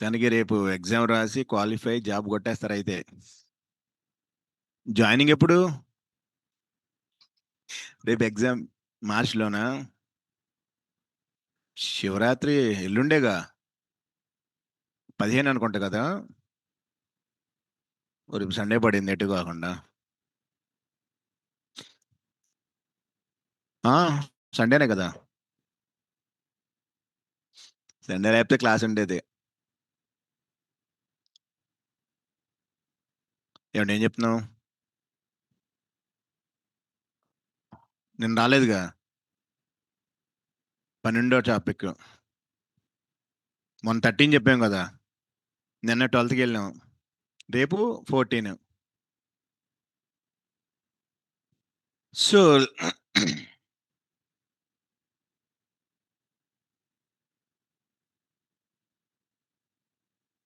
తనకి రేపు ఎగ్జామ్ రాసి క్వాలిఫై జాబ్ కొట్టేస్తారు అయితే. జాయినింగ్ ఎప్పుడు? రేపు ఎగ్జామ్ మార్చ్లోనా? శివరాత్రి ఎల్లుండేగా, 15 అనుకుంటా కదా. రేపు సండే పడింది ఎటు కాకుండా. ఆ, సండేనే కదా. సండే లేకపోతే క్లాస్ ఉండేది. ఏమంటే ఏం చెప్తున్నావు? నేను రాలేదుగా. 12 టాపిక్. మొన్న 13 చెప్పాం కదా. నిన్న 12కి వెళ్ళాం. రేపు 14. సో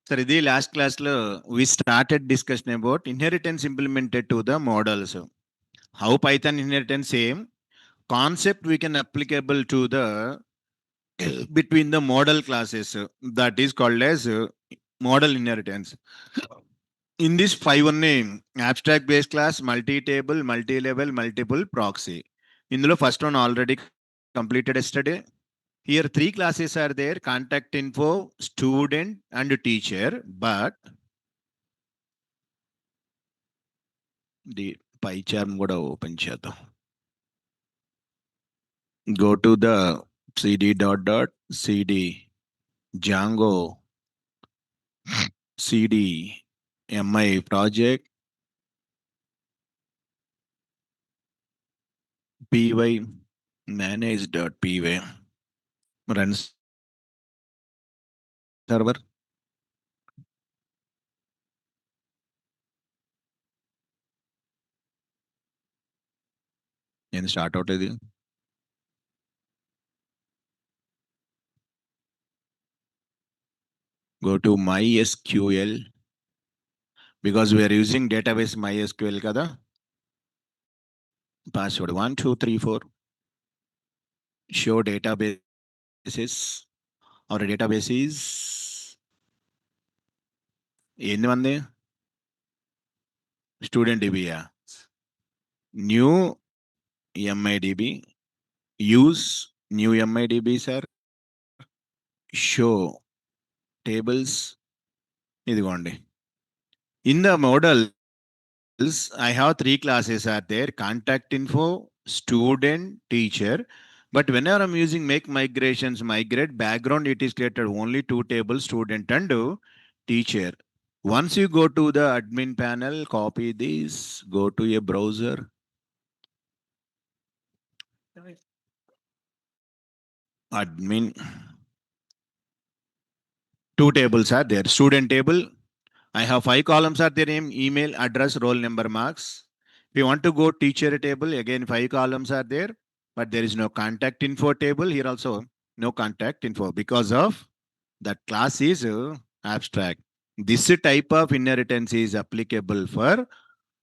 సార్, ఇది లాస్ట్ క్లాస్లో we started discussion about inheritance implemented to the models. How Python inheritance same concept we can applicable to the between the model classes, that is called as model inheritance. In this 5 name, abstract base class, multi-table, multi-level, multiple proxy. In the first one already completed yesterday. Here 3 classes are there: contact info, student and teacher. But the pie chart కూడా open చేద్దాం. Go to the cd Django mi project py manage.py run server. నేను start అవుతుంది. Go to MySQL because we are using database MySQL kada. Password 1234. Show databases. Our database is ఎన్ని మంది? Student డిబియా. New MIDB. Use new MIDB sir. Show tables. ఇదిగోండి. In the model I have 3 classes are there: contact info, student, teacher. But whenever I'm using make migrations, migrate background, it is created only 2 tables: student and teacher. Once you go to the admin panel, copy this, go to a browser. Admin. 2 tables are there: student table. I have 5 columns are there: name, email, address, roll number, marks. If you want to go teacher table, again 5 columns are there, but there is no contact info table. Here also no contact info because of that class is abstract. This type of inheritance is applicable for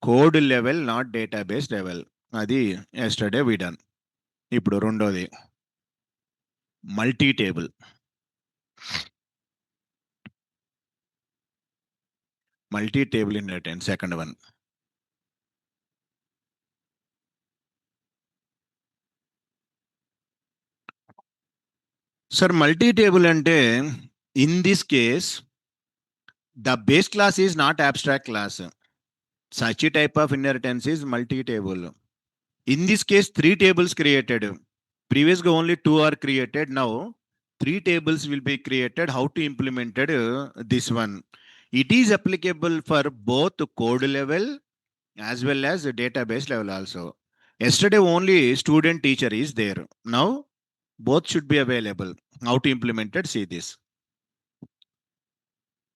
code level, not database level. Adi yesterday we done. ఇప్పుడు రెండోది multi table. Multi table inheritance second one. Sir multi table అంటే in this case the base class is not abstract class. Such a type of inheritance is multi-table. In this case 3 tables created. Previously only 2 are created. Now 3 tables will be created. How to implement this one? It is applicable for both code level as well as database level also. Yesterday only student teacher is there. Now both should be available. How to implement it? See this.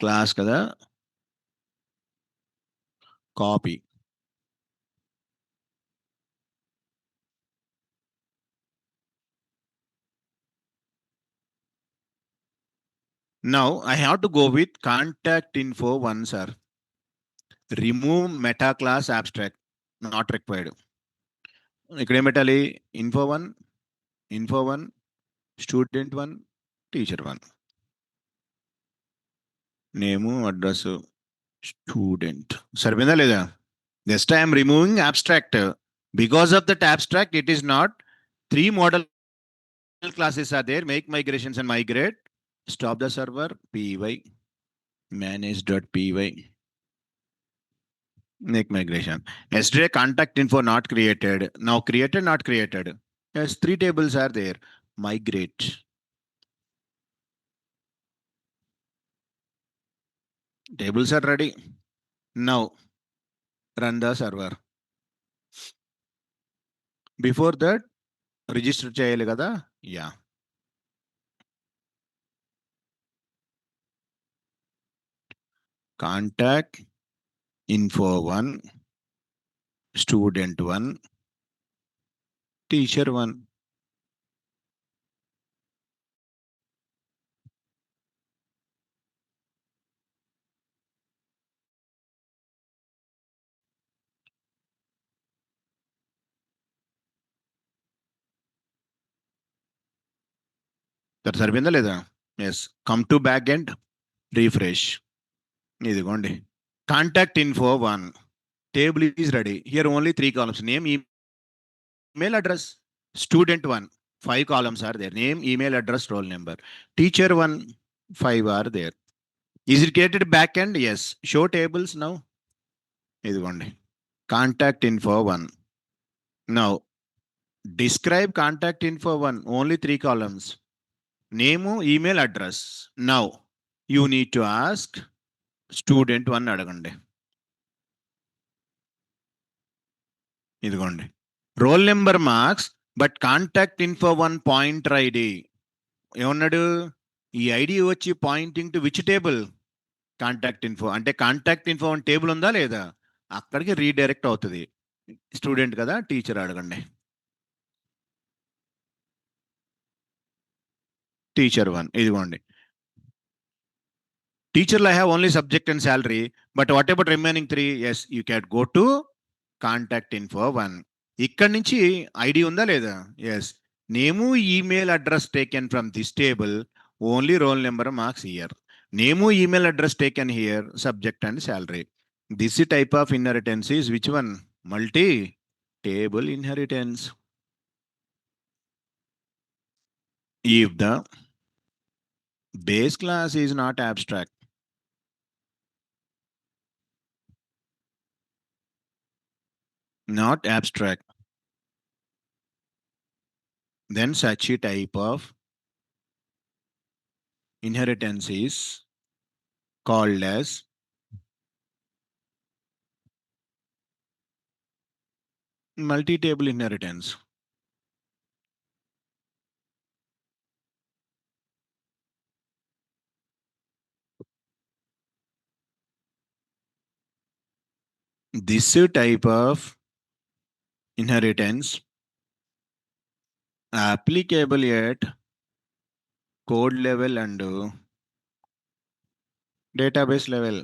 Class kada. Copy. Now I have to go with contact info one, sir. Remove meta class abstract, not required. ఇక్కడ ఏం పెట్టాలి? info 1, student 1, teacher 1. నేము address student సరిపోయిందా లేదా? Just I'm removing abstract. Because of that abstract, it is not. 3 model classes are there. Make migrations and migrate. Stop the server. Py manage.py. Make migration. Yesterday contact info not created. Now created, not created. Yes, 3 tables are there. Migrate. Tables are ready. Now run the server. Before that, register cheyali kada? Yeah. Contact info 1, student 1, teacher 1. That సరిపోయిందా లేదా? Yes. Come to back end, refresh. ఇదిగోండి. Contact info 1. Table is ready. Here only 3 columns. Name, email address. Student 1. 5 columns are there. Name, email address, roll number. Teacher 1. 5 are there. Is it created back end? Yes. Show tables now. ఇదిగోండి. Contact info 1. Now describe contact info 1. Only 3 columns. Name, email address. Now you need to ask student 1 అడగండి. ఇదిగోండి. Role number marks but contact info 1 pointer ID ఏమన్నాడు? ఈ ID వచ్చి pointing to which table? Contact info. అంటే contact info 1 table ఉందా లేదా? అక్కడికి redirect అవుతుంది. స్టూడెంట్ కదా, టీచర్ అడగండి. టీచర్ 1 ఇదిగోండి. టీచర్లో I have only subject and salary, but what about remaining 3? Yes, you can go to contact info 1. ఇక్కడ నుంచి ఐడి ఉందా లేదా? Yes. Name, email address taken from this table. Only roll number marks here. Name, email address taken here, subject and salary. This type of inheritance is which one? Multi table inheritance. If the base class is not abstract, not abstract, then such a type of inheritance is called as multi-table inheritance. This type of inheritance applicable at code level and database level.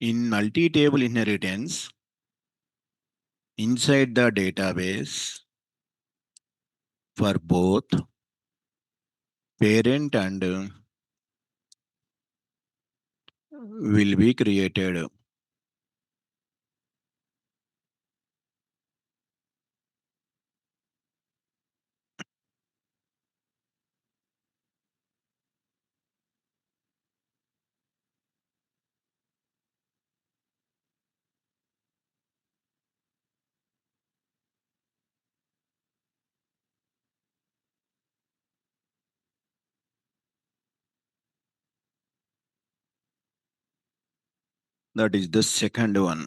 In multi-table inheritance, inside the database for both parent and will be created. That is the second one.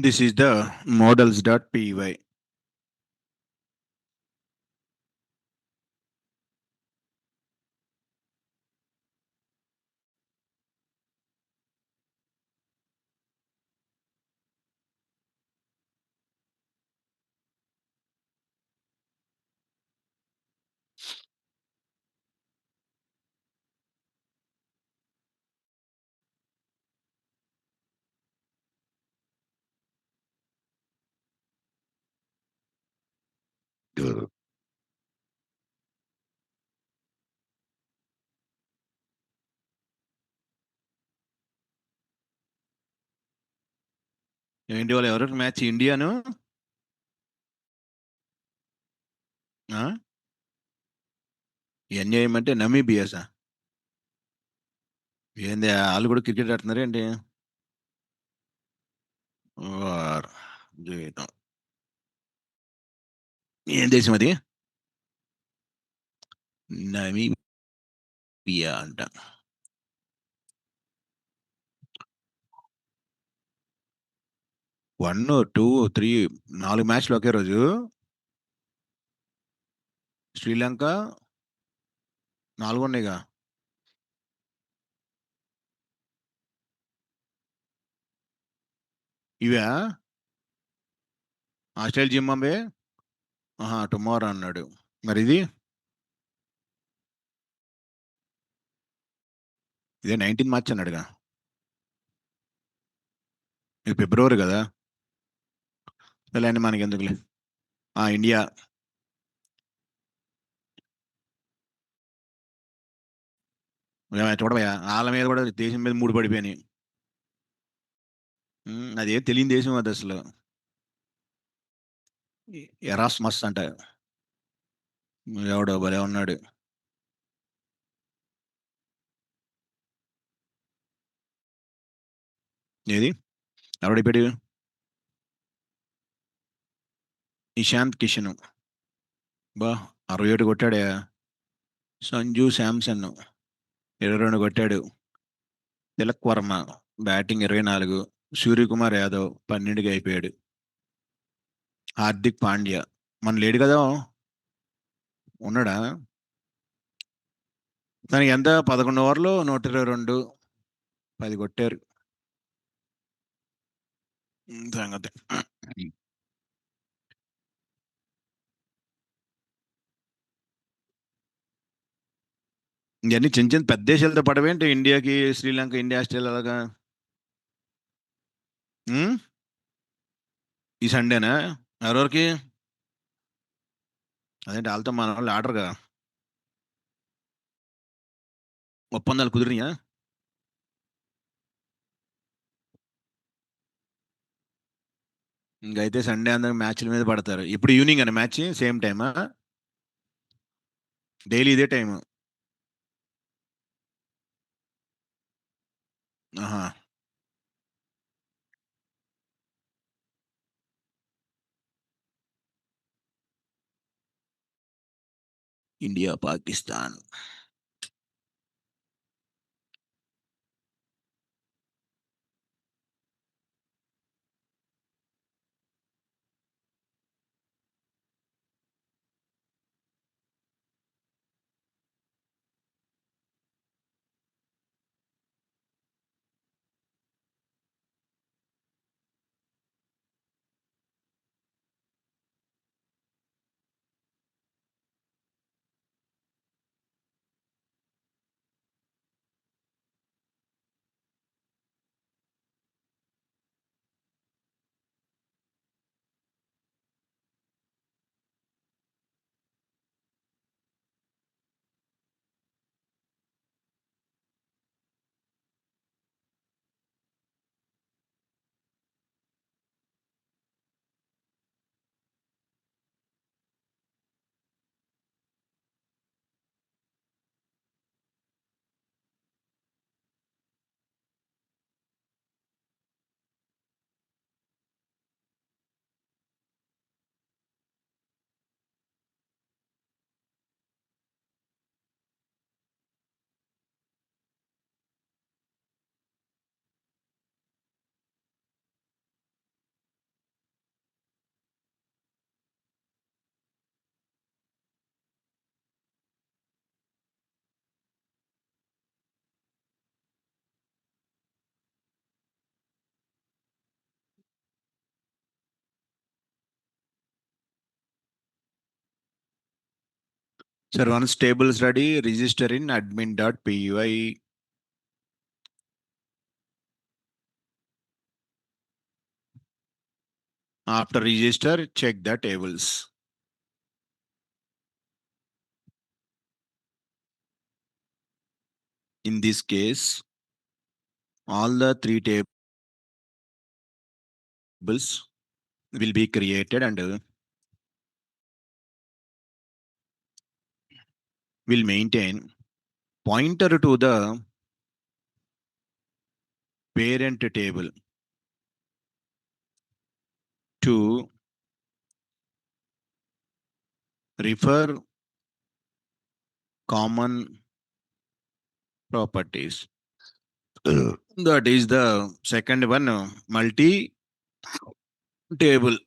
This is the models.py. ఏంటి వాళ్ళు ఎవరు match ఇండియాను NIM అంటే నమీబియాసా? ఏంది వాళ్ళు కూడా cricket ఆడుతున్నారు ఏంటి? వార్ జీవితం. ఏం దేశం అది? నమీబియా అంట. 1, 2, 3 4 మ్యాచ్లు ఒకే రోజు. శ్రీలంక 4 ఉన్నాయిగా. ఇవా? Australia Zimbabwe. టుమారో అన్నాడు. మరి ఇది ఇదే 19 మార్చ్ అన్నాడుగా. ఇది ఫిబ్రవరి కదా. లేని మనకి ఎందుకులే. ఇండియా. చూడబోయా వాళ్ళ మీద కూడా దేశం మీద 3 పడిపోయినాయి. అదే తెలియని దేశం అది అసలు. ఎరాస్మస్ అంట. ఎవడో భలే ఉన్నాడు. ఏది ఎవడిపెడి? ఇషాంత్ కిషన్. బా 67 కొట్టాడే. సంజు శాంసన్ 22 కొట్టాడు. తిలక్ వర్మ బ్యాటింగ్ 24. సూర్యకుమార్ యాదవ్ 12కి అయిపోయాడు. హార్దిక్ పాండ్యా మన లేడు కదా. ఉన్నాడా? తనకి ఎంత 11 ఓవర్లు 122 10 కొట్టారు. సంగతి. ఇవన్నీ చిన్న చిన్న పెద్ద దేశాలతో పడవేంటి ఇండియాకి? శ్రీలంక, ఇండియా, ఆస్ట్రేలియా అలాగా. ఉమ్, ఈ సండేనా? ఎవరెవరికి? అదేంటి వాళ్ళతో మన వాళ్ళు ఆడరు కదా. ఒప్పందాలు కుదిరినాయా? ఇంకైతే సండే అందరూ మ్యాచ్ల మీద పడతారు. ఇప్పుడు ఈవినింగ్ అని మ్యాచ్ సేమ్ టైమా? డైలీ ఇదే టైం? ఆహా. India Pakistan. Sir, once table is ready, register in admin.py. After register, check the tables. In this case, all the three tables will be created and will maintain pointer to the parent table to refer common properties. That is the second one, multi table.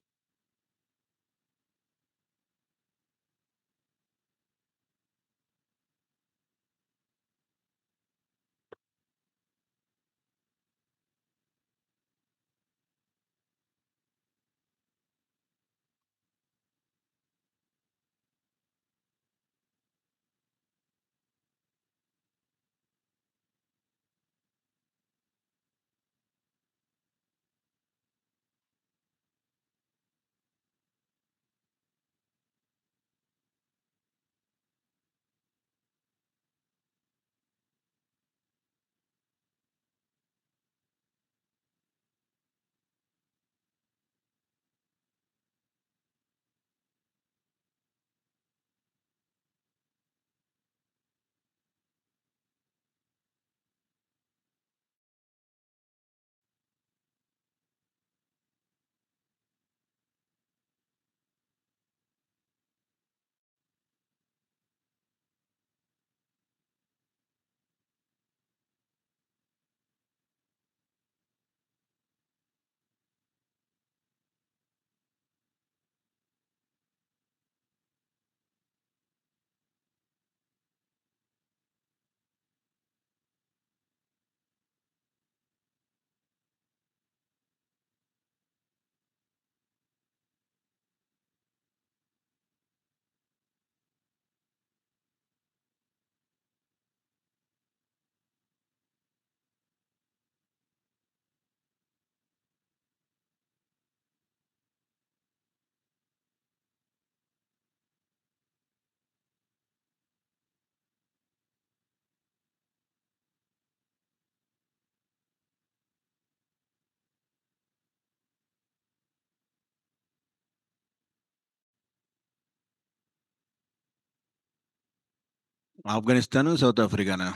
Afghanistan South ఆఫ్రికానా?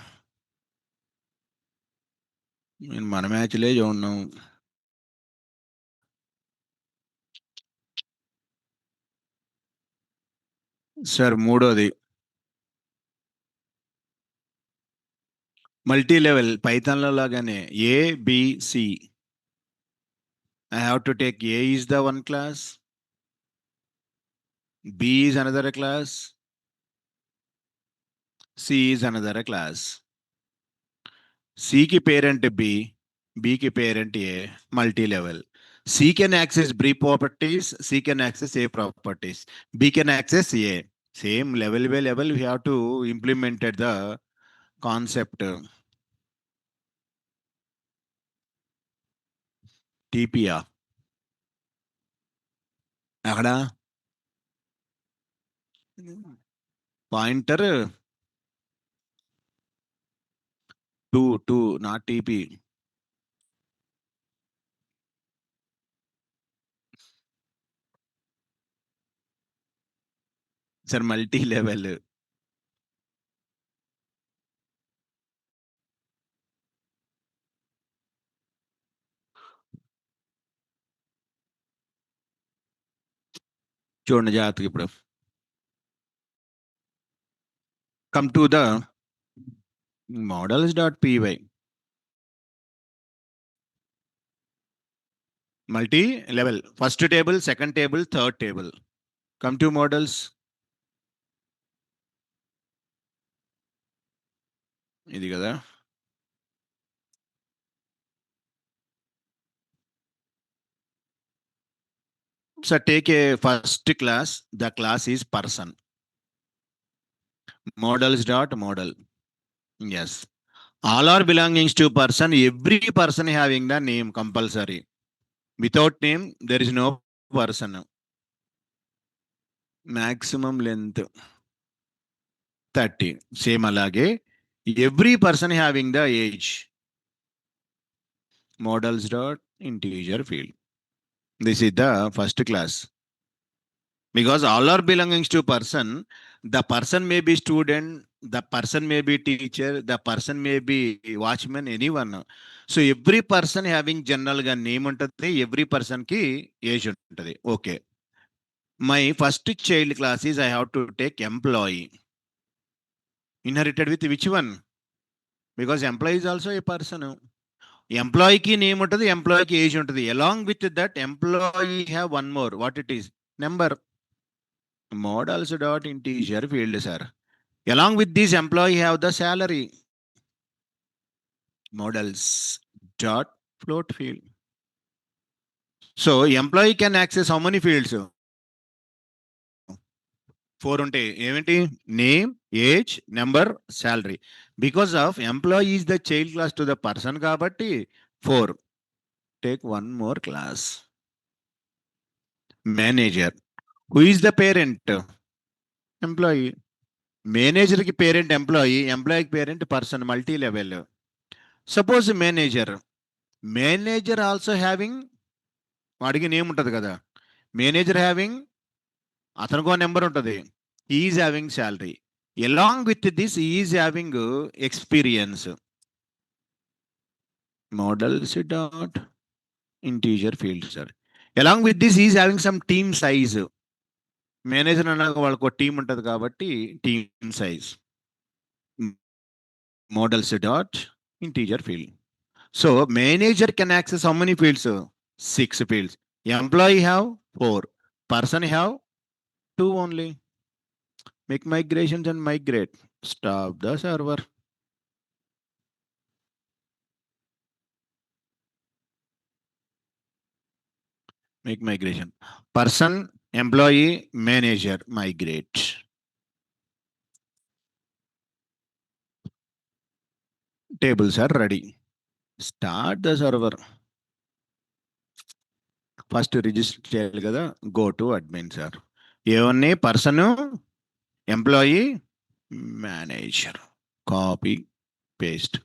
నేను మన మ్యాచ్లే చూడను. Sir మూడోది multi level పైథాన్లో లాగానే ABC. I have to take A is the one class, B is another class, C is another class. C की parent B, B की parent A, multi-level. C can access B properties, C can access A properties, B can access A. Same level by level, we have to implement the concept. TP అక్కడ pointer 2 not TP. Sir multi level చూడండి జాగ్రత్తగా ఇప్పుడు. Come to the models.py. Multi-level. First table, second table, third table. Come to models. ఇది కదా. So take a first class. The class is person. models.model. Yes. All are belongings to person. Every person having the name compulsory. Without name, there is no person. Maximum length 30. Same alage. Every person having the age. Models.integer field. This is the first class. Because all are belongings to person. The person may be student, the person may be teacher, the person may be watchman, anyone. So every person having general ga name untadi, every person ki age untadi. Okay. My first child class is I have to take employee. Inherited with which one? Because employee is also a person. Employee ki name untadi, employee ki age untadi. Along with that, employee have one more. What it is? Number. Models.integer field, sir. Along with this, employee have the salary. Models dot float field. So employee can access how many fields? 4 ఉంటాయి. ఏమిటి? Name, age, number, salary. Because of employee is the child class to the person కాబట్టి 4. Take one more class. Manager. Who is the parent? Employee. Manager ki parent employee, employee ki parent person, multi-level. Suppose manager. Manager also having వాడికి name ఉంటుంది కదా. Manager having అతనికో number ఉంటుంది. Is having salary. Along with this is having experience. Models dot integer field sir. Along with this is having some team size. Manager అన్నాక వాళ్ళకు team ఉంటుంది కాబట్టి team size. Models dot integer field. So manager can access how many fields? 6 fields. Employee have 4. Person have 2 only. Make migrations and migrate. Stop the server. Make migration. Person, employee, manager, migrate. Tables are ready. Start the server. First register చేయాలి కదా. Go to admin sir. ఏమన్నీ person, employee, manager. Copy, paste.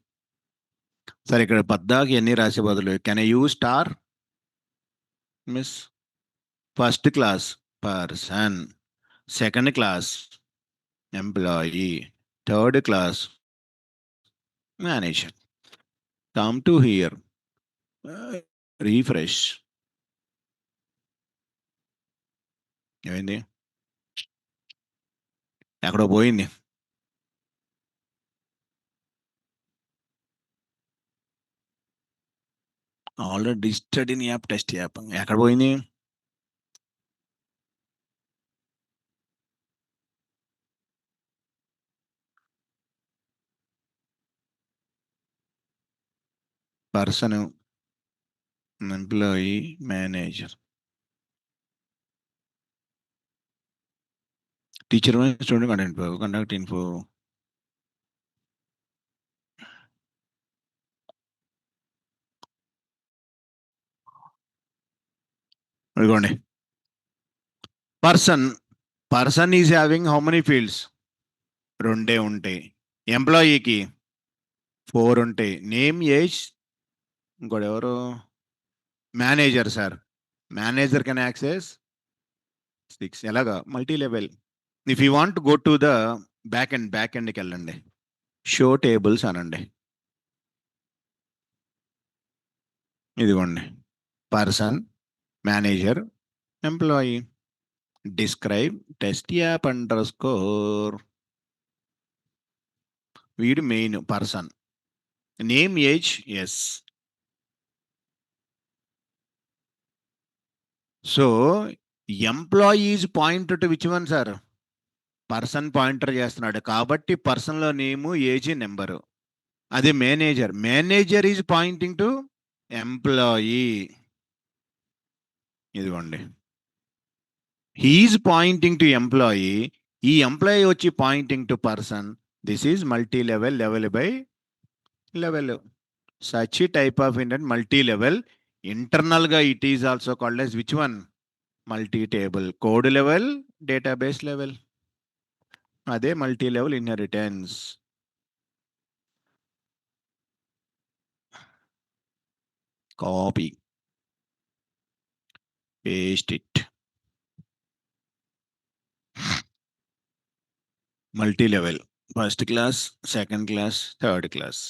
సరే ఇక్కడ పద్దాకి ఎన్ని రాసే బదులు can I use star? Miss. First class person, second class employee, third class manager. Come to here, refresh. ఏమైంది? ఎక్కడో పోయింది. Already registered in app, test app. ఎక్కడ పోయింది? Person, employee, manager. Teacher, student, content, conduct info. అదిగోండి. Person, person is having how many fields? 2 ఉంటాయి. ఎంప్లాయీకి 4 ఉంటాయి. Name, age, ఇంకోటి ఎవరు? Manager sir. Manager can access 6. ఎలాగా? Multi level. If you want go to the back ఎండ్కి వెళ్ళండి. Show tables అనండి. ఇదిగోండి. Person, manager, employee. Describe test app _ వీడు main person. Name, age, yes. So employees pointer to which one sir? Person pointer చేస్తున్నాడు కాబట్టి పర్సన్లో name, age, number. అదే manager. Manager is pointing to employee. ఇదిగోండి. He's pointing to employee. ఈ employee వచ్చి pointing to person. This is multi level, level by level. Such type of intent multi level. ఇంటర్నల్గా it is also called as which one? Multi table. Code level, database level. అదే multi level inheritance. Copy, paste it. Multi level, first class, second class, third class.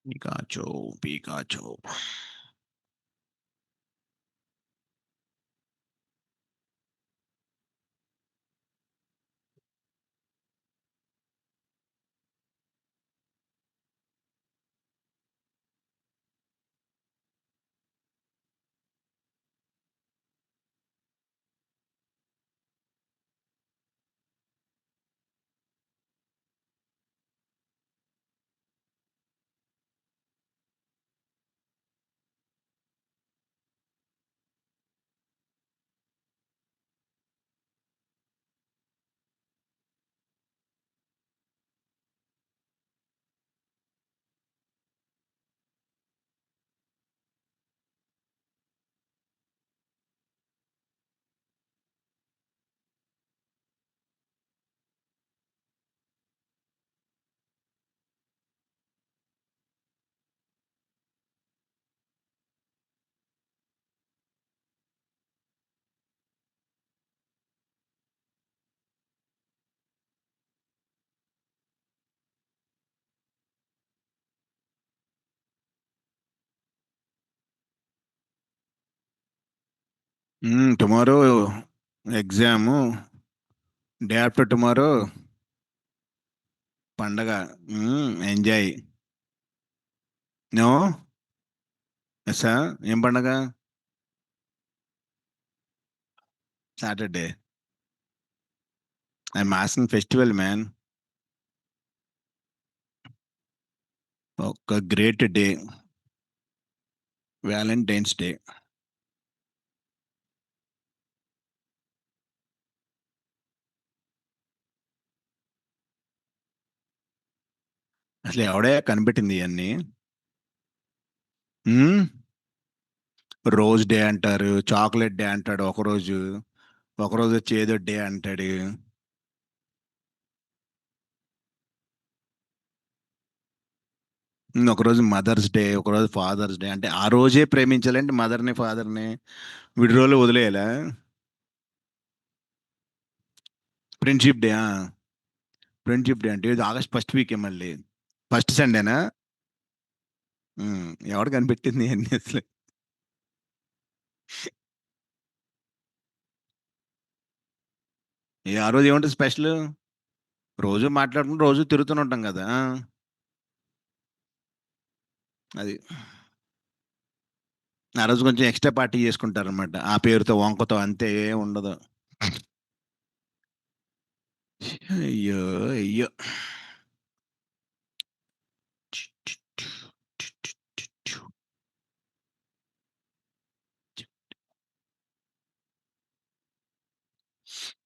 Pikachu, Pikachu. Tomorrow exam, day after tomorrow పండగ. Enjoy. No yes. ఏం పండగ? Saturday. I'm asking festival man. ఒక great day, valentine's day. అసలు ఎవడే కనిపెట్టింది ఇవన్నీ? Rose day అంటారు, chocolate day అంటాడు ఒకరోజు, ఒకరోజు చేదు డే అంటాడు. ఒకరోజు మదర్స్ డే, ఒకరోజు ఫాదర్స్ డే. అంటే ఆ రోజే ప్రేమించాలంటే మదర్ని ఫాదర్ని విడి రోజులు వదిలేయాలా? Friendship day. ఫ్రెండ్షిప్ డే అంటే ఇది ఆగస్ట్ ఫస్ట్ వీకే, మళ్ళీ ఫస్ట్ సండేనా? ఎవడు కనిపెట్టింది అన్ని అసలు? ఆ రోజు ఏముంటుంది స్పెషల్? రోజు మాట్లాడుకుంటూ రోజు తిరుగుతూనే ఉంటాం కదా. అది ఆ రోజు కొంచెం ఎక్స్ట్రా పార్టీ చేసుకుంటారు అనమాట, ఆ పేరుతో వంకతో, అంతే, ఏం ఉండదు. అయ్యో అయ్యో.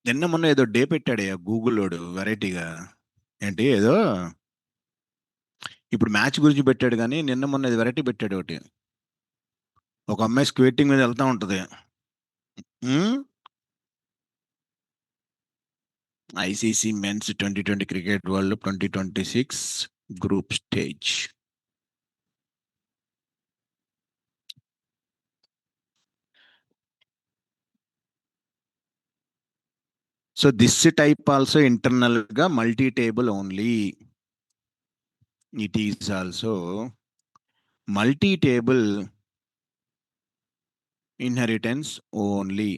నిన్న మొన్న ఏదో డే పెట్టాడయ్యా గూగుల్లోడు వెరైటీగా. ఏంటి ఏదో ఇప్పుడు మ్యాచ్ గురించి పెట్టాడు, కానీ నిన్న మొన్న ఏదో వెరైటీ పెట్టాడు ఒకటి. ఒక అమ్మాయి స్కేటింగ్ మీద వెళ్తా ఉంటది. ICC men's 2020 cricket world 2026 group stage. So this type also internal ga multi-table only. It is also multi-table inheritance only.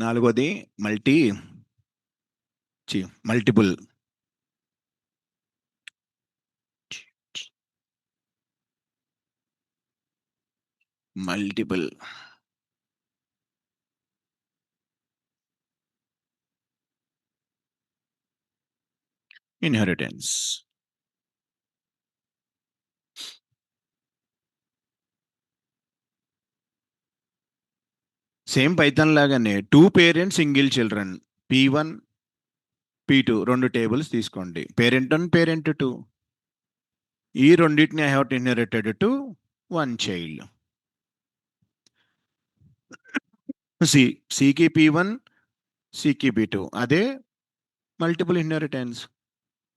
నాలుగోది multiple multiple inheritance. Same Python లాగానే 2 parents single children P1 P2 రెండు tables తీసుకోండి. Parent 1 parent 2. ఈ రెండింటిని I have inherited to 1 child. సికి P1 సికి P2 అదే multiple inheritance.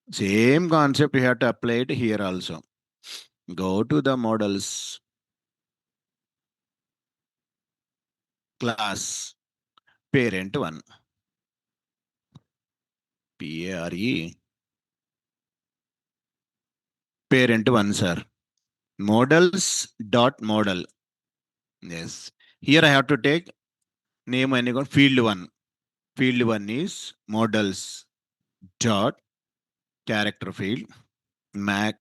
Same concept you have to apply it here also. Go to the models class parent 1 PARE parent 1 sir. Models dot model. Yes, here I have to take name and field 1. Field 1 is models dot character field max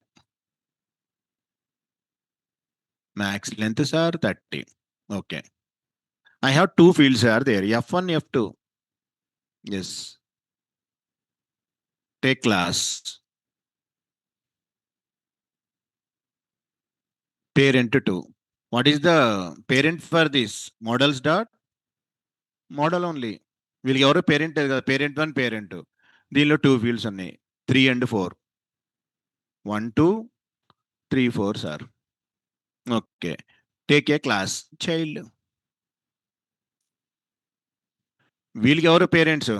length are 30. Okay, I have two fields are there, F1 F2. Yes, take class parent 2. What is the parent for this? Models dot model only. వీళ్ళకి ఎవరు parent కదా, parent 1 parent. దీనిలో 2 fields ఉన్నాయి, 3 and 4. 1 2 3 4 sir. Okay, take a class child. వీళ్ళకి ఎవరు parents?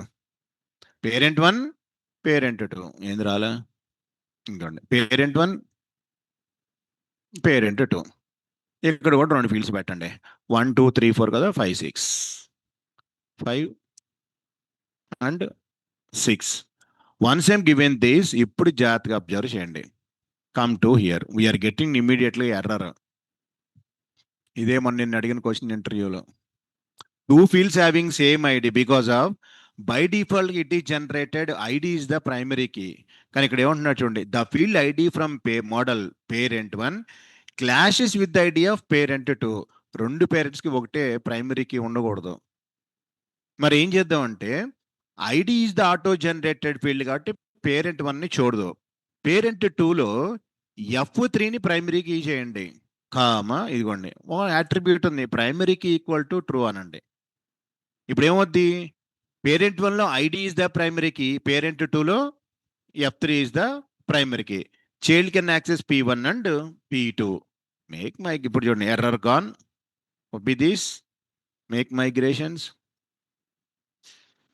Parent 1 parent 2. ఏంది రాలా? ఇంకోండి, పేరెంట్ 1 పేరెంట్ 2. ఇక్కడ కూడా 2 ఫీల్డ్స్ పెట్టండి. 1 2 3 4 కదా, 5 6 5 and 6. Once I'm given this, ఇప్పుడు జాగ్రత్తగా అబ్జర్వ్ చేయండి. Come to here, we are getting immediately error. ఇదే మన నిన్ను అడిగిన క్వశ్చన్ ఇంటర్వ్యూలో. 2 fields having same ID because of by default it is generated ID is the primary key. కానీ ఇక్కడ ఏమంటున్నా చూడండి, the field ID from model parent 1 clashes with the ID of parent 2. రెండు పేరెంట్స్కి ఒకటే ప్రైమరీ కీ ఉండకూడదు. మరి ఏం చేద్దామంటే, ID is the auto generated field కాబట్టి పేరెంట్ 1ని చూడదు. పేరెంట్ 2లో F3ని ప్రైమరీ కీ చేయండి. కామా ఇదిగోండి, అట్రిబ్యూట్ ఉంది, primary key equal to true అనండి. ఇప్పుడు ఏమవుద్ది, పేరెంట్ 1లో ID is the primary key, parent 2లో F3 is the primary key. Child can access P1 and P2. Make mike, ఇప్పుడు చూడండి, error gone. Be this make migrations.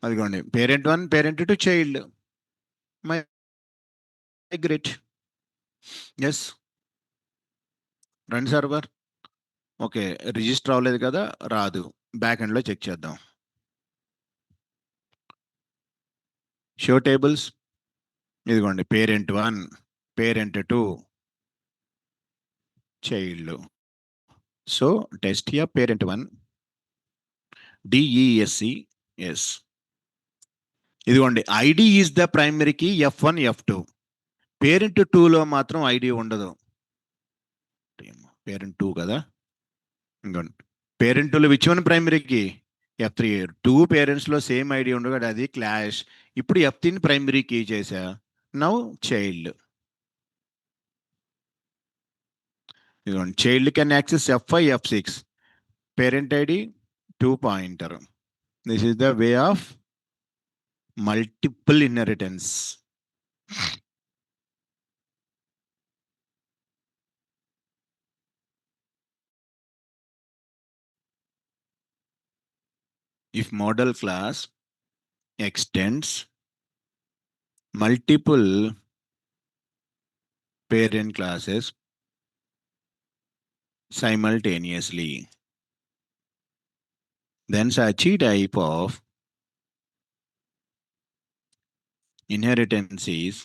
అదిగోండి, parent 1 parent 2 child migrate. Yes, run server. Okay, register అవ్వలేదు కదా, రాదు. Back ఎండ్లో check చేద్దాం. Show tables, ఇదిగోండి, parent 1 parent 2 child. So test here parent 1 DESC. Yes, ఇదిగోండి, ID is the primary key F1 F2. Parent 2లో మాత్రం ఐడి ఉండదు. పేరెంట్ 2 కదా, ఇంకోండి, పేరెంట్ 2లో which one primary key? F3. 2 పేరెంట్స్లో సేమ్ ఐడి ఉండదు, అది క్లాష్. ఇప్పుడు F3ని ప్రైమరీ కీ చేశా. Now child. Child can access F5, F6. Parent ID 2 pointer. This is the way of multiple inheritance. If model class extends multiple parent classes simultaneously, then such a type of inheritance is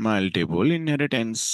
multiple inheritance.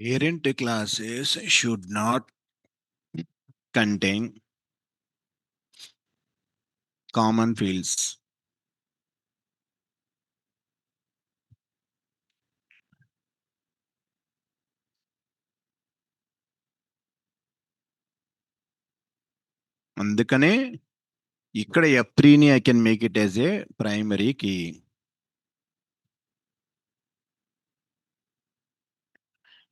Parent classes should not contain common fields. అందుకనే ఇక్కడ F3ని I can make it as a primary key.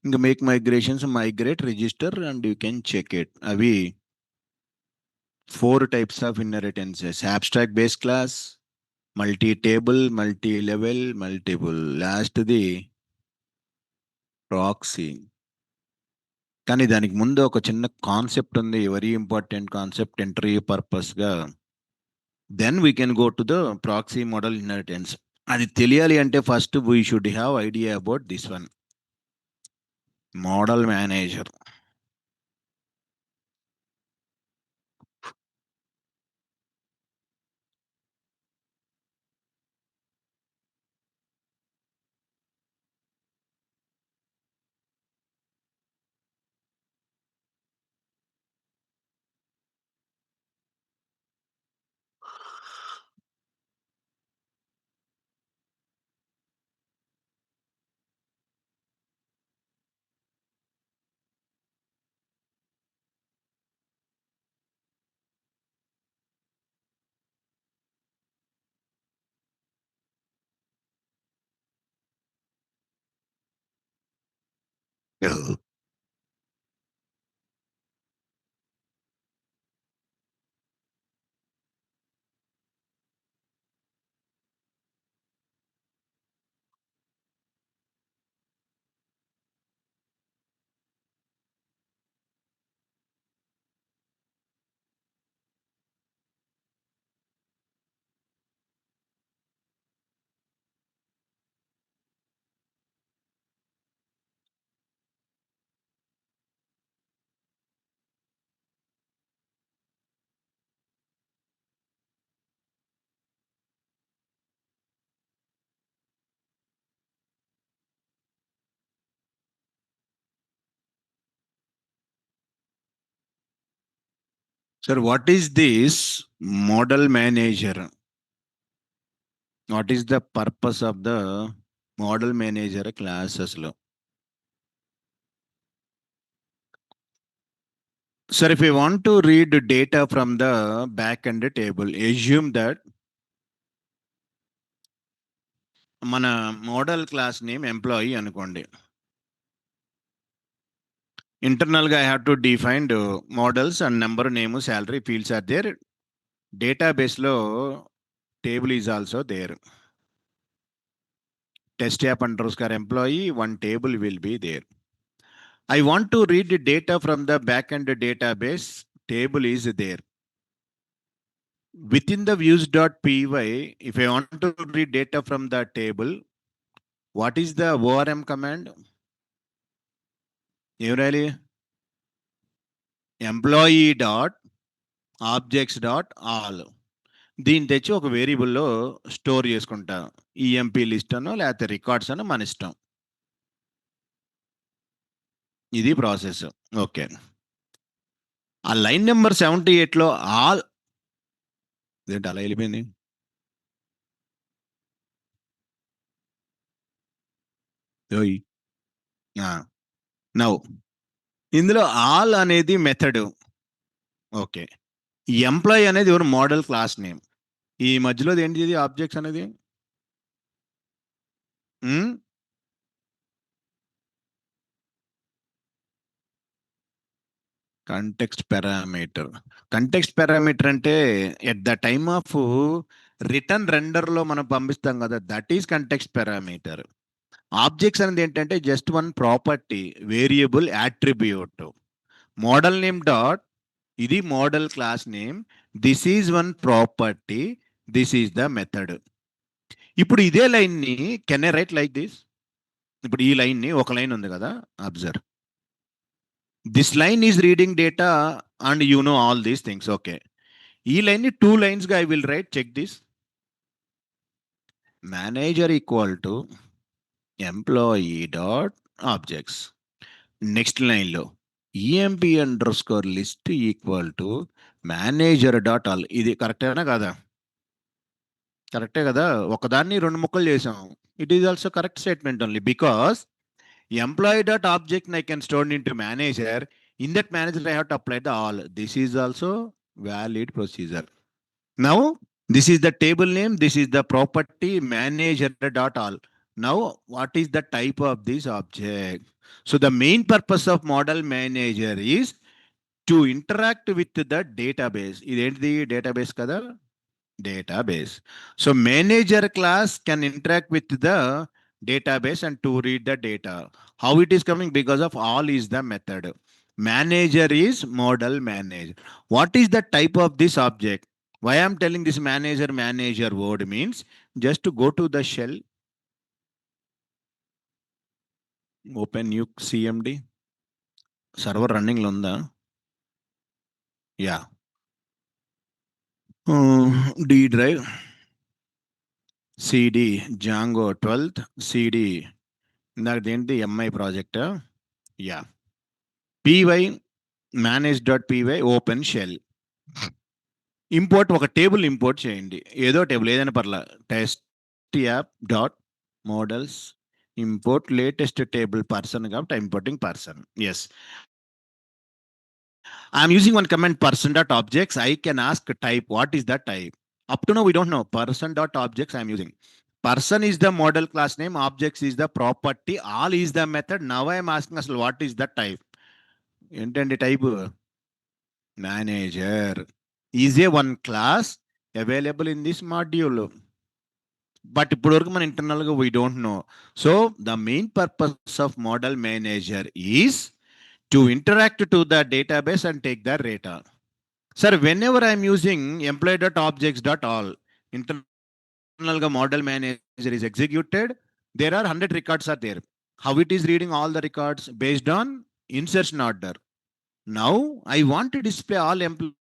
ఇంకా make migrations, migrate, register, and you can check it. అవి 4 types of inheritances: abstract base class, multi-table, multi-level, multiple. Last the proxy. కానీ దానికి ముందు ఒక చిన్న concept ఉంది, వెరీ ఇంపార్టెంట్ కాన్సెప్ట్ ఇంటర్వ్యూ పర్పస్గా. Then we can go to the proxy model inheritance. అది తెలియాలి అంటే first we should have idea about this one, model manager. Sir, what is this model manager? What is the purpose of the model manager classes lo? Sir, if we want to read data from the backend table, assume that మన model class name employee అనుకోండి. Internal గా I have to defined models and number name salary fields are there. Database లో table is also there. Test app underscore employee, one table will be there. I want to read the data from the backend database, table is there. Within the views.py, if I want to read data from the table, what is the ORM command? Really? Employee dot objects dot all. దీన్ని తెచ్చి ఒక వేరియబుల్లో store చేసుకుంటా. EMP list అనో లేకపోతే records అనో మన ఇష్టం. ఇది ప్రాసెస్. ఓకే. ఆ లైన్ నెంబర్ 78లో ఆల్ ఏంటి అలా వెళ్ళిపోయింది? నౌ ఇందులో ఆల్ అనేది మెథడ్. ఓకే. ఎంప్లాయీ అనేది ఎవరు మోడల్ క్లాస్ నేమ్. ఈ మధ్యలో ఏంటి ఇది ఆబ్జెక్ట్స్ అనేది? Context parameter. కంటెక్స్ట్ పారామీటర్ అంటే at the time of return render లో మనం పంపిస్తాం కదా, that is context parameter. Objects అనేది ఏంటంటే just one property, variable, attribute. Model name dot ఇది model class name, this is one property, this is the method. ఇప్పుడు ఇదే లైన్ ని can I write like this? ఇప్పుడు ఈ లైన్ ని ఒక లైన్ ఉంది కదా, observe. This line is reading data and you know all these things. Okay. ఈ లైన్ ని 2 లైన్స్ గా I will write. Check this. Manager equal to employee dot objects. Next లైన్లో EMP underscore list equal to manager dot all. ఇది కరెక్టేనా కాదా? కరెక్టే కదా. ఒకదాన్ని 2 ముక్కలు చేసాం. It is also correct statement only because employee dot object I can store into manager. In that manager I have to apply the all. This is also valid procedure. Now this is the table name, this is the property manager dot all. Now what is the type of this object? So the main purpose of model manager is to interact with the database. Is the database kada? Database. So manager class can interact with the database and to read the data. How it is coming? Because of all is the method. Manager is model manager. What is the type of this object? Why I am telling this manager word means just to go to the shell, open new cmd, server running lo unda. Yeah. D drive, cd django 12th, cd ఇందాక ఏంటి ఎంఐ project. Yeah. py manage.py open shell. Import ఒక table import చేయండి, ఏదో table ఏదైనా పర్లా. Test app dot models import latest table person కాబట్టి importing person. Yes, I'm using one command person dot objects. I can ask type, what is the type? Up to no we don't know. Person dot objects I'm using. Person is the model class name, objects is the property, all is the method. Now I am asking us what is the type. Intended type manager is a one class available in this module. But internal we don't know. So the main purpose of model manager is to interact to the database and take the data. Sir, whenever I'm using employee.objects.all, internal model manager is executed, there are 100 records are there. How it is reading all the records based on insertion order. Now I want to display all employees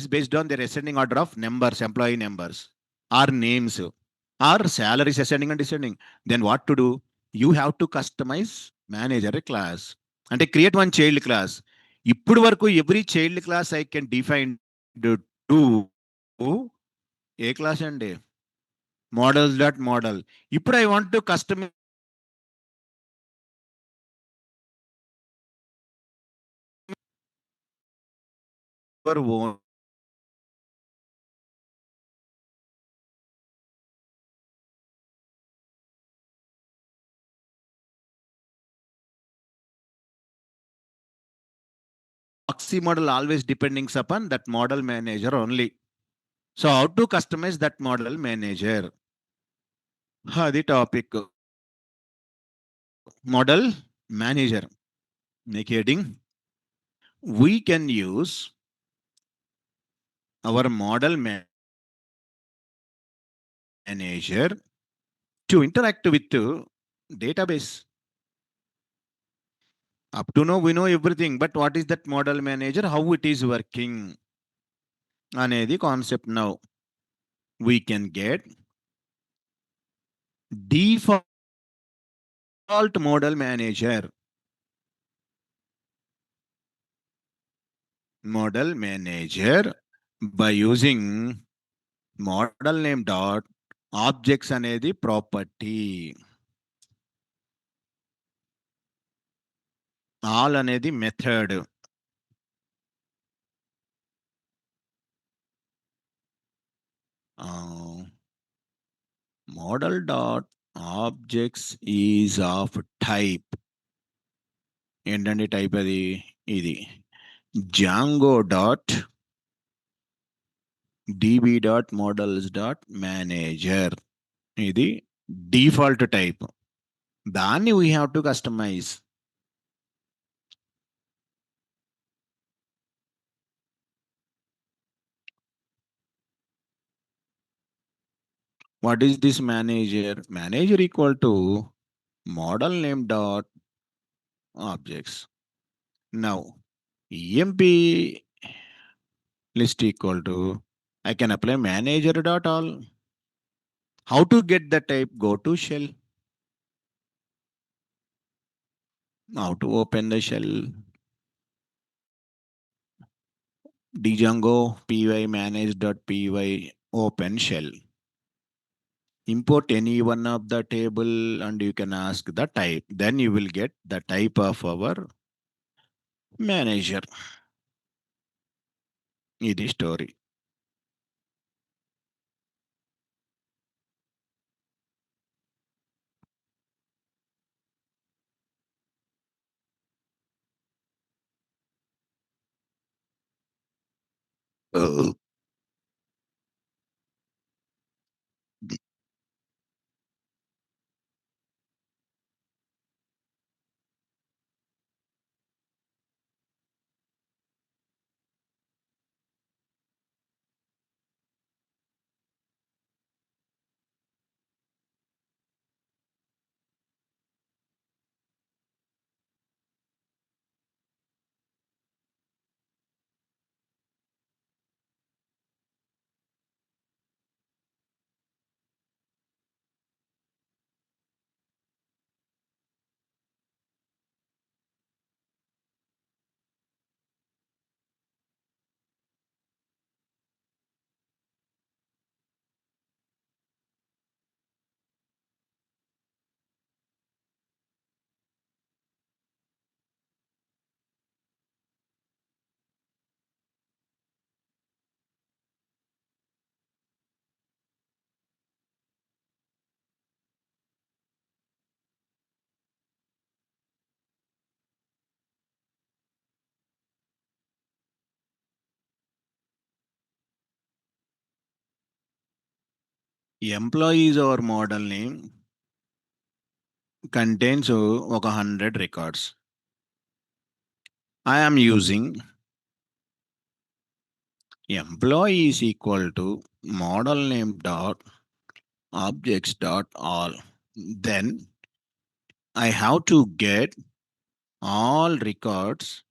based on their ascending order of numbers, employee numbers, or names, or salaries ascending and descending. Then what to do? You have to customize manager class and create one child class. ఇప్పుడు వరకు every child class I can define to A class అండి models.model. ఇప్పుడు I want to customize your own proxy model always depending upon that model manager only. So how to customize that model manager? The topic model manager. Make heading. We can use our model manager to interact with the database. Up to now, we know everything, but what is that model manager? How it is working? Anedi concept now. We can get default model manager. Model manager by using model name dot objects anedi property. All anedi method. Model dot objects is of type. ఏంటండి type అది ఇది Django db.models.manager. ఇది default type. దాన్ని we have to customize. What is this manager? Manager equal to model name dot objects. Now emp list equal to I can apply manager dot all. How to get the type? Go to shell. How to open the shell? django py manage.py open shell. Import any one of the table and you can ask the type. Then you will get the type of our manager. ఇది story. Employee is our model name, contains 100 records. I am using employee is equal to model name dot objects dot all. Then I have to get all records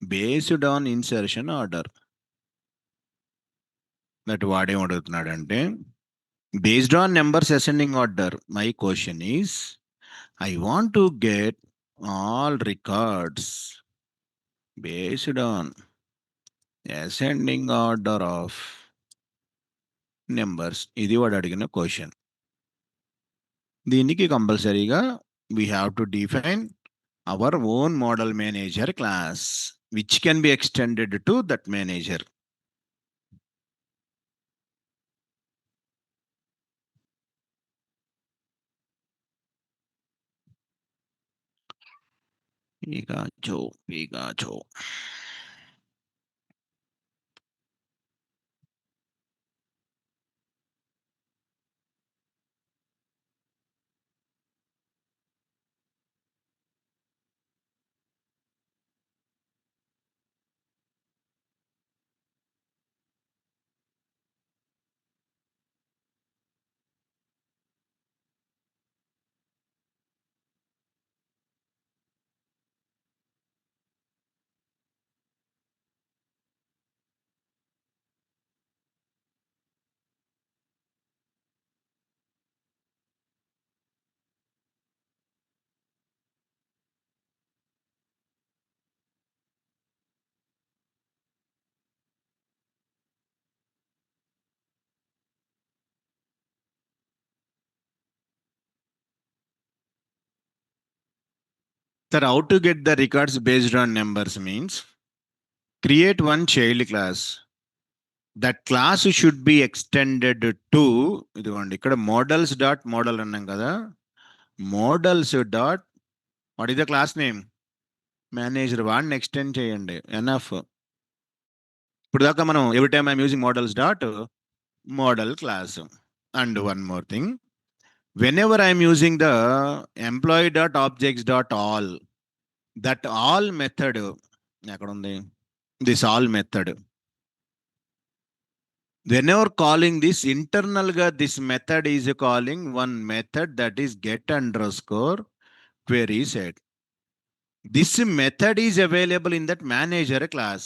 based on insertion order. That వాడేమడుగుతున్నాడంటే based on numbers ascending order. My question is I want to get all records based on ascending order of numbers. ఇది వాడు అడిగిన question. దీనికి కంపల్సరీగా we have to define our own model manager class which can be extended to that manager. Pikachu. Sir, how to get the records based on numbers means create one child class. That class should be extended to ఇదిగోండి ఇక్కడ models dot model అన్నాం కదా, models dot what is the class name manager వాడిని extend చేయండి enough. ఇప్పుడు దాకా మనం every time I'm using models dot model class. And one more thing, whenever I'm using the employee dot objects dot all, that all method ఎక్కడ ఉంది, this all method, whenever calling this internal ga this method is calling one method that is get underscore query set. This method is available in that manager class.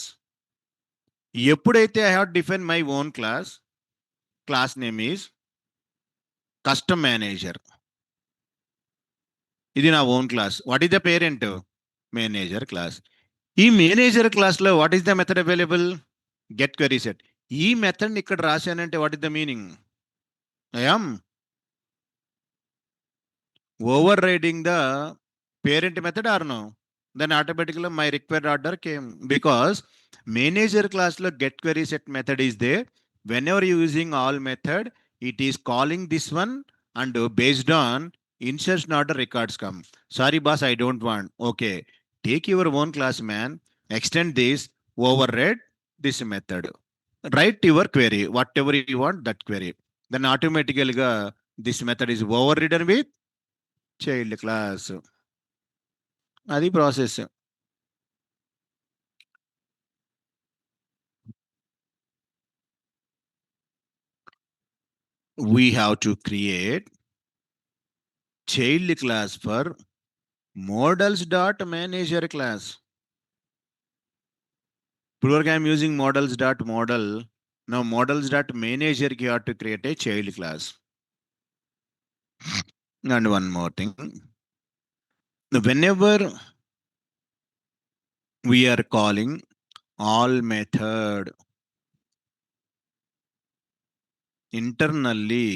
ఎప్పుడైతే I have defined my own class name is custom manager. ఇది నా own class. What is the parent manager class. ఈ manager క్లాస్లో what is the method available, get query set. ఈ మెథడ్ని ఇక్కడ రాశానంటే what is the meaning, I'm overriding the parent method or no, then automatically my required order came because manager class lo get query set method is there. Whenever you using all method, it is calling this one and based on insertion order records come. Sorry boss, I don't want. Okay, take your own class man, extend this, override this method, write your query whatever you want that query, then automatically this method is overridden with child class. అది process. We have to create child class for models.manager class. Here I am using models.model. Now models.manager you have to create a child class. And one more thing, whenever we are calling all method internally,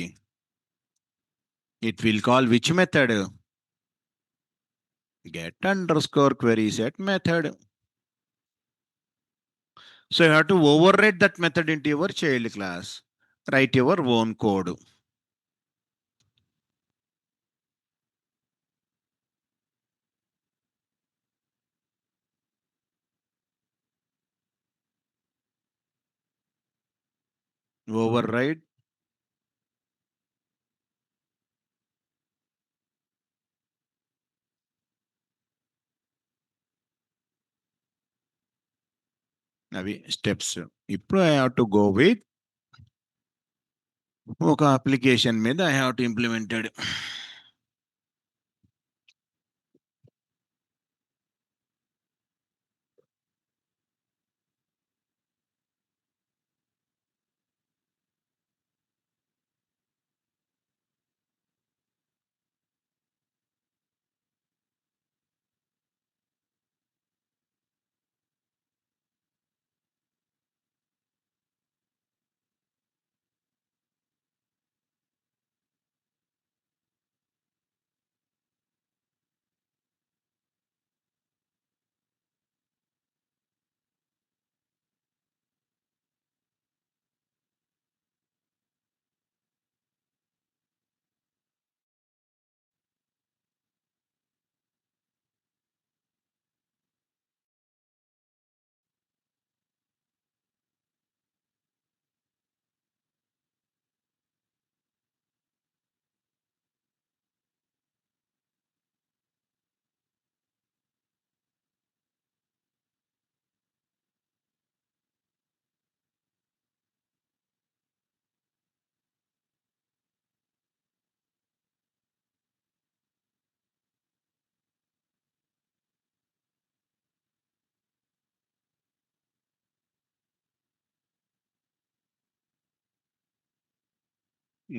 it will call which method, get underscore query set method. So you have to override that method into your child class, write your own code. override అవి steps. ఇప్పుడు I have to go with ఒక application మీద I have to implemented.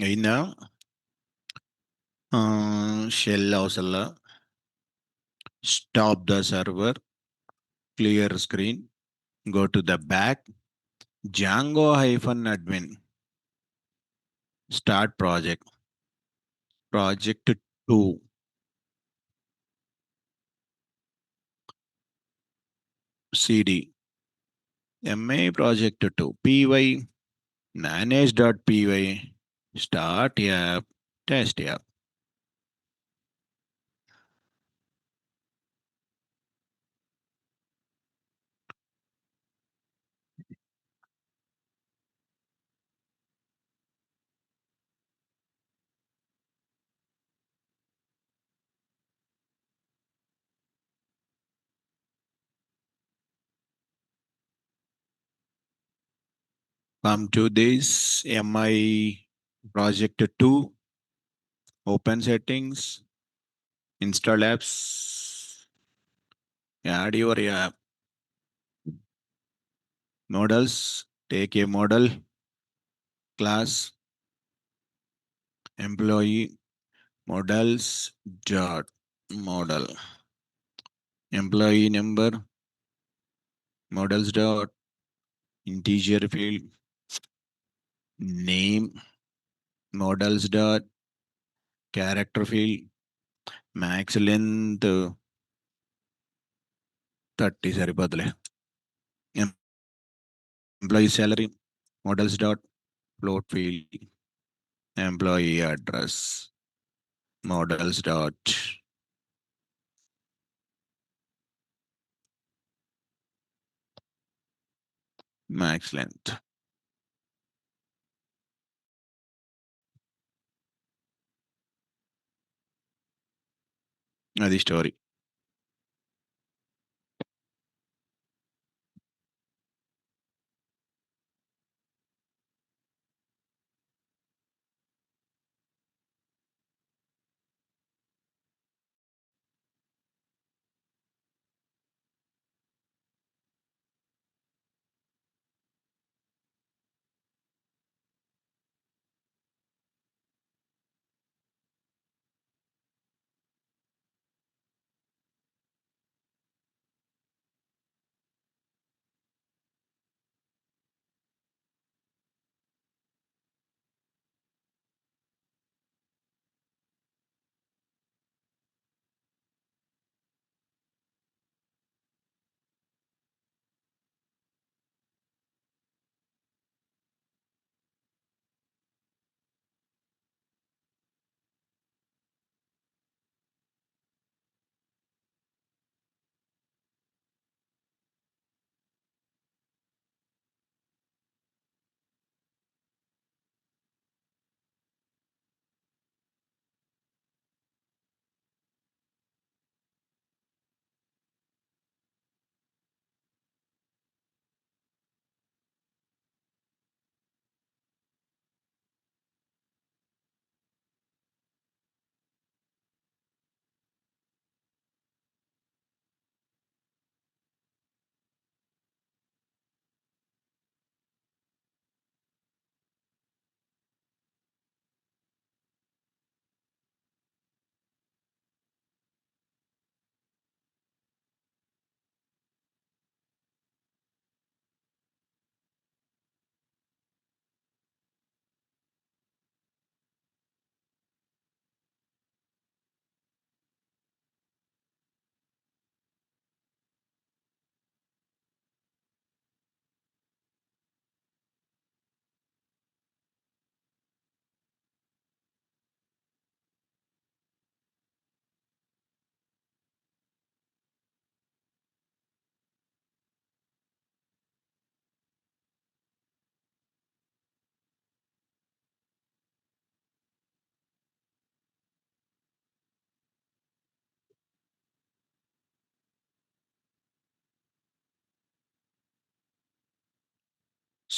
అయినా shell అవసరంలా. Stop the server, clear screen, go to the back, Django-admin, start project, project 2, cd, ma project 2, py, manage.py, start app, test app. Come to this mi project 2, open settings, install apps, add your app, models, take a model, class, employee, models dot model, employee number, models dot integer field, name, models dot character field, max length 30 సరిపోతులే. Employee salary, models dot float field, employee address, models dot max length. అది story.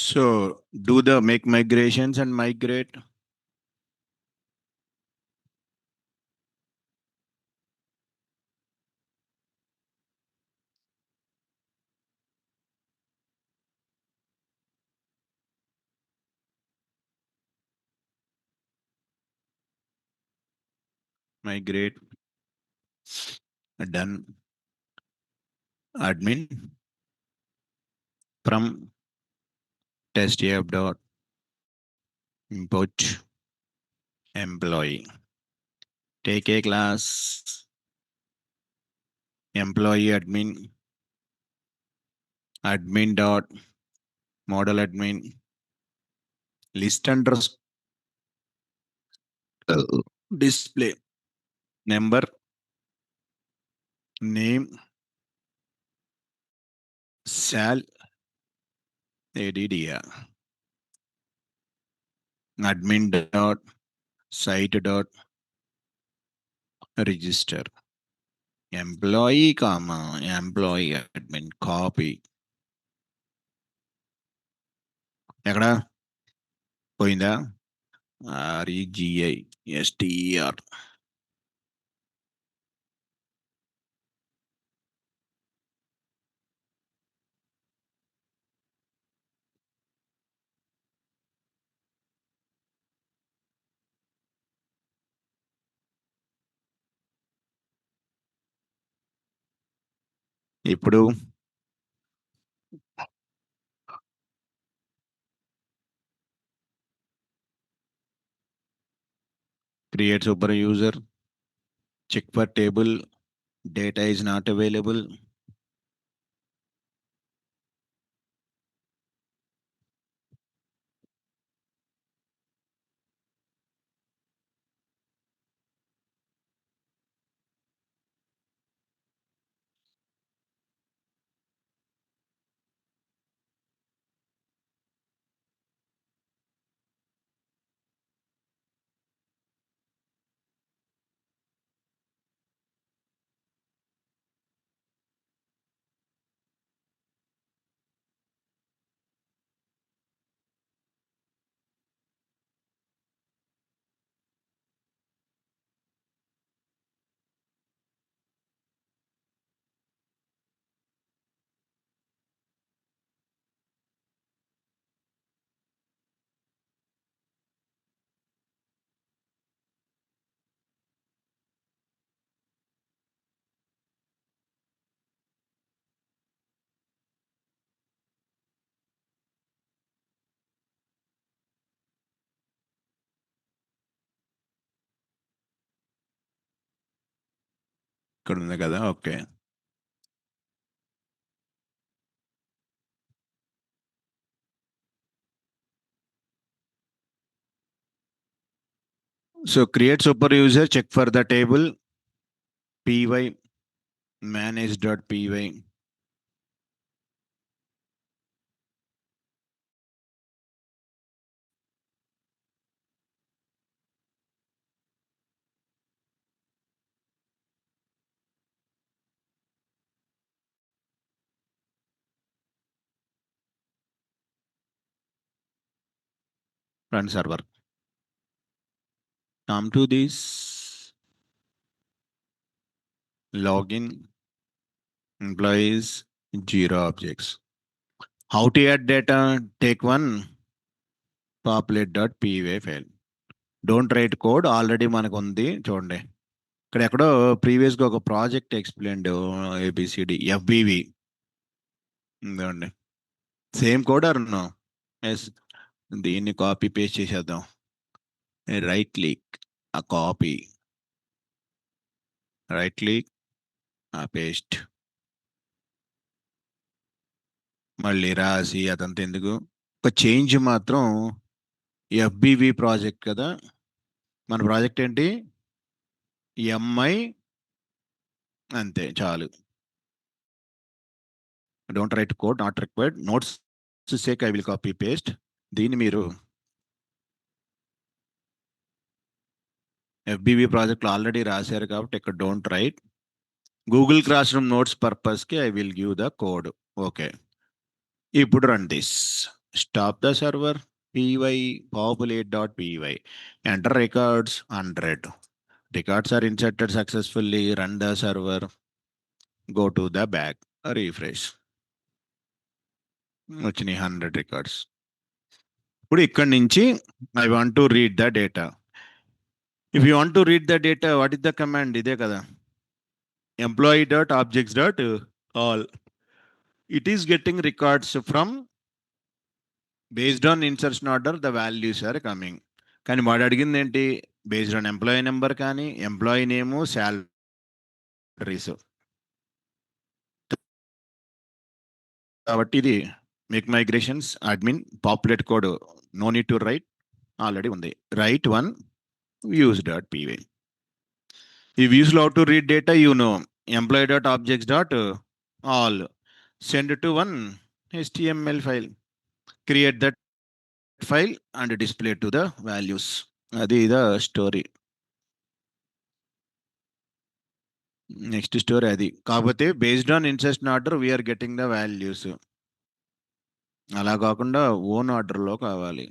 So do the make migrations and migrate. Migrate. Done. Admin from test app dot import employee. Take a class employee admin dot model admin list underscore display number name sal addr admin dot site dot register employee comma employee admin copy ఎక్కడ పోయిందా REGISTER ఇప్పుడు create super user check for table data is not available ఇక్కడ ఉంది కదా okay so create super user check for the table py manage.py run server come to this login employees zero objects how to add data take one populate.py file don't write code already మనకు ఉంది చూడండి ఇక్కడ ఎక్కడో ప్రీవియస్గా ఒక project explained A B C D ఎఫ్బివి ఉందండి same code Arun yes దీన్ని copy paste చేసేద్దాం రైట్ క్లిక్ ఆ కాపీ రైట్ క్లిక్ ఆ పేస్ట్ మళ్ళీ రాసి అదంతా ఎందుకు ఒక చేంజ్ మాత్రం ఎఫ్బివి ప్రాజెక్ట్ కదా మన ప్రాజెక్ట్ ఏంటి ఎంఐ అంతే చాలు don't write code not required notes sake I will copy paste దీన్ని మీరు ఎఫ్బివి ప్రాజెక్ట్లో ఆల్రెడీ రాశారు కాబట్టి ఇక్కడ don't write Google classroom notes పర్పస్కి I will give the code okay ఇప్పుడు run this Stop the server, py populate.py. Enter records 100. Records are inserted successfully. Run the server. Go to the back. Refresh. వచ్చినాయి 100 records. ఇప్పుడు ఇక్కడ నుంచి I want to read the data. If you want to read the data, what is the command? ఇదే కదా, employee.objects.all. It is getting records from, based on insertion order, the values are coming. కానీ వాడు అడిగింది ఏంటి? Based on employee number కానీ employee name salaries. కాబట్టి ఇది make migrations admin populate code no need to write, already ఉంది. Write one views.py. ఈ వ్యూస్లో how to read data, you know, employee.objects.all. Send to one HTML file. Create that file and display to the values. అది the story. Next story అది. కాకపోతే based on insertion order we're getting the values. అలా కాకుండా own ఆర్డర్లో కావాలి.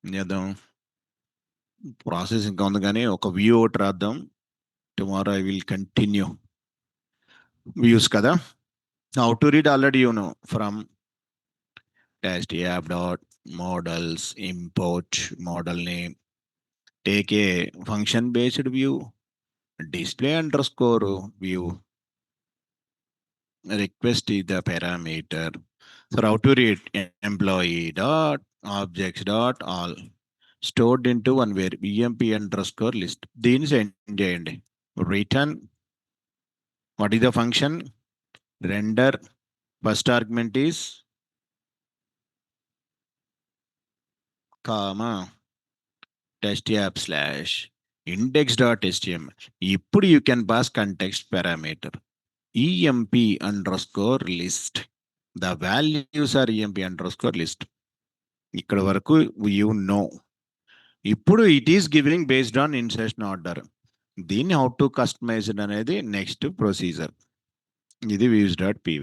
చేద్దాం. Process ఇంకా ఉంది కానీ ఒక వ్యూ ఒకటి రాద్దాం. Tomorrow I will continue. Views కదా, how to read already you know. From test app dot models import model name, take a function based view, display underscore view, request is the parameter. So how to read employee dot objects dot all, stored into one where emp underscore list. దీని send చేయండి. Return, what is the function? Render, first argument is comma test app slash index.html. ఇప్పుడు you can pass context parameter emp underscore list. The values are emp underscore list. ఇక్కడ వరకు you know. ఇప్పుడు it is giving based on insertion order. దీన్ని how to customise అనేది next procedure. ఇది views.py.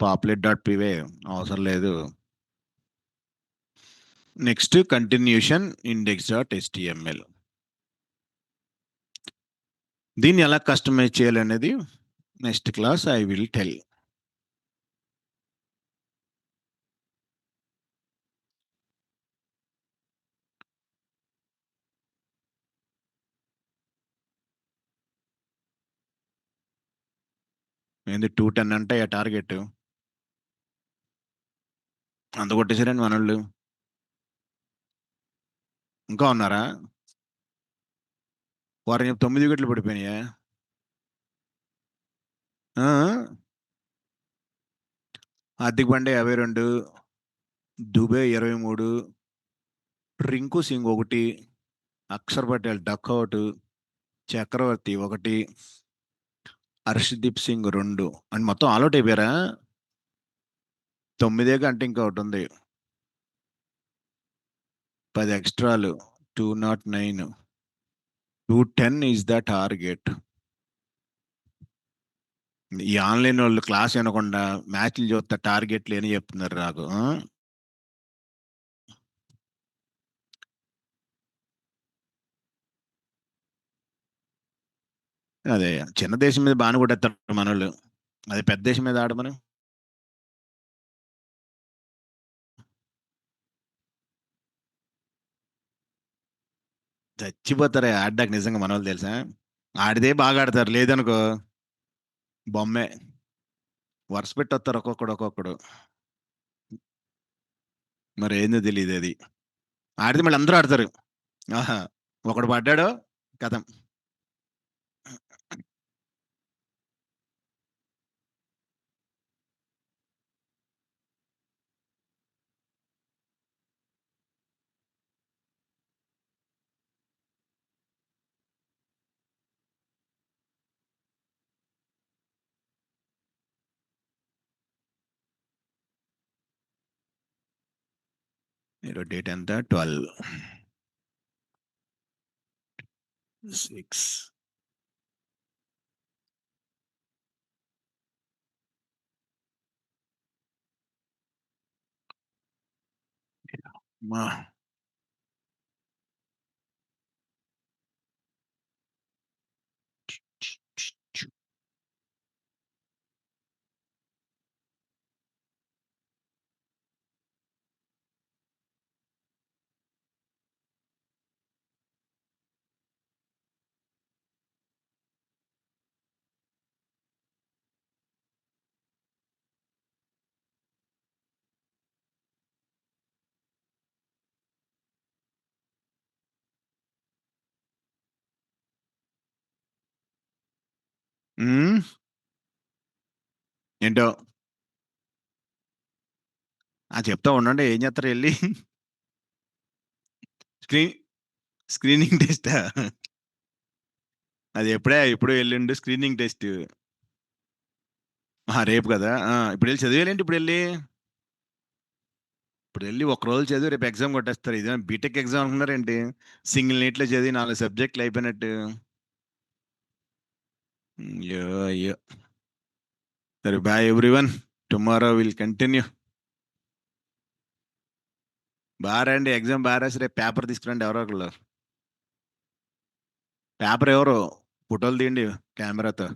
populate.py అవసరం లేదు. Next continuation index.html. దీన్ని ఎలా కస్టమైజ్ చేయాలనేది next class I will tell. ఏంది 210 అంటే ఆ టార్గెట్ అంత కొట్టేసారండి మనోళ్ళు. ఇంకా ఉన్నారా? వారం 9 వికెట్లు పడిపోయినాయా? హార్దిక్ పాండే 52, దుబే 23, రింకు సింగ్ 1, అక్షర్ పటేల్ డక్అవుట్, చక్రవర్తి 1, హర్షదీప్ సింగ్ 2 అని మొత్తం ఆల్అౌట్ అయిపోయారా? 9 అంటే ఇంకా ఒకటి ఉంది. 10 ఎక్స్ట్రాలు 209. 210 ఈజ్ ద టార్గెట్. ఈ ఆన్లైన్ వాళ్ళు క్లాస్ వినకుండా మ్యాచ్లు చూస్తే టార్గెట్లు అని చెప్తున్నారు నాకు. అదే చిన్న దేశం మీద బాగా కొట్టేస్తారు మనోళ్ళు. అదే పెద్ద దేశం మీద ఆడమని. చచ్చిపోతారే ఆడ్డాక నిజంగా మనోళ్ళు తెలుసా. ఆడితే బాగా ఆడతారు, లేదనుకో బొమ్మే. వరుస పెట్టి వస్తారు ఒక్కొక్కడు. మరి ఏందో తెలియదు అది. ఆడితే మళ్ళీ అందరూ ఆడతారు. ఆహా, ఒకడు పడ్డాడో కథం. ఈరోజు డేట్ ఎంత 12 6. మా ఏంటో చెప్తా ఉండండి, ఏం చేస్తారు వెళ్ళి. Screen screening test. అది ఇప్పుడు వెళ్ళిండు స్క్రీనింగ్ టెస్ట్. రేపు కదా, ఇప్పుడు వెళ్ళి చదివేలేంటి, ఇప్పుడు వెళ్ళి ఒక రోజు చదివి రేపు ఎగ్జామ్ కొట్టేస్తారు. ఇదే బీటెక్ ఎగ్జామ్ అనుకున్నారేంటి? సింగిల్ నీట్లో చదివి 4 సబ్జెక్టులు అయిపోయినట్టు. అయ్యో అయ్యో. సరే, bye everyone. Tomorrow will continue. బాగా రండి, ఎగ్జామ్ బాగా రాసి రేపు పేపర్ తీసుకురండి ఎవరో ఒకళ్ళు. పేపర్ ఎవరు? ఫోటోలు తీయండి కెమెరాతో.